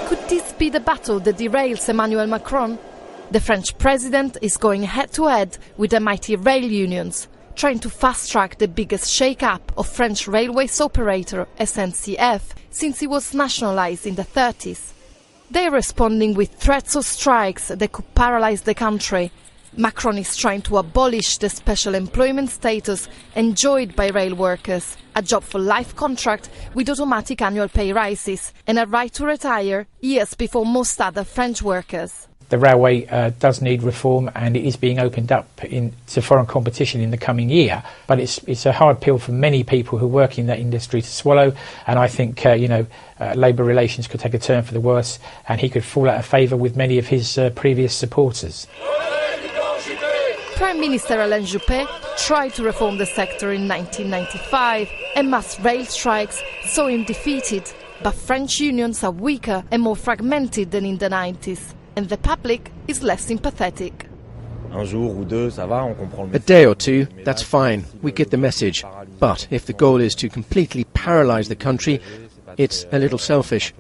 Could this be the battle that derails Emmanuel Macron? The French president is going head-to-head with the mighty rail unions, trying to fast-track the biggest shake-up of French railways operator SNCF since it was nationalised in the 30s. They're responding with threats of strikes that could paralyse the country. Macron is trying to abolish the special employment status enjoyed by rail workers, a job-for-life contract with automatic annual pay rises and a right to retire years before most other French workers. The railway does need reform, and it is being opened up to foreign competition in the coming year. But it's a hard pill for many people who work in that industry to swallow. And I think labour relations could take a turn for the worse, and he could fall out of favour with many of his previous supporters. Prime Minister Alain Juppé tried to reform the sector in 1995, and mass rail strikes saw him defeated. But French unions are weaker and more fragmented than in the 90s. And the public is less sympathetic. A day or two, that's fine. We get the message. But if the goal is to completely paralyse the country, it's a little selfish.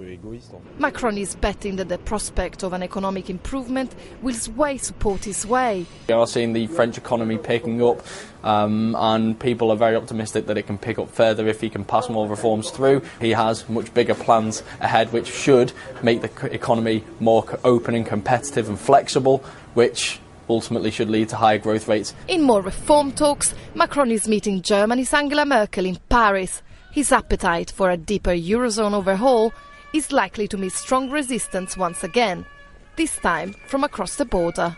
Macron is betting that the prospect of an economic improvement will sway support his way. We are seeing the French economy picking up, and people are very optimistic that it can pick up further if he can pass more reforms through. He has much bigger plans ahead which should make the economy more open and competitive and flexible, which ultimately should lead to higher growth rates. In more reform talks, Macron is meeting Germany's Angela Merkel in Paris. His appetite for a deeper Eurozone overhaul is likely to meet strong resistance once again, this time from across the border.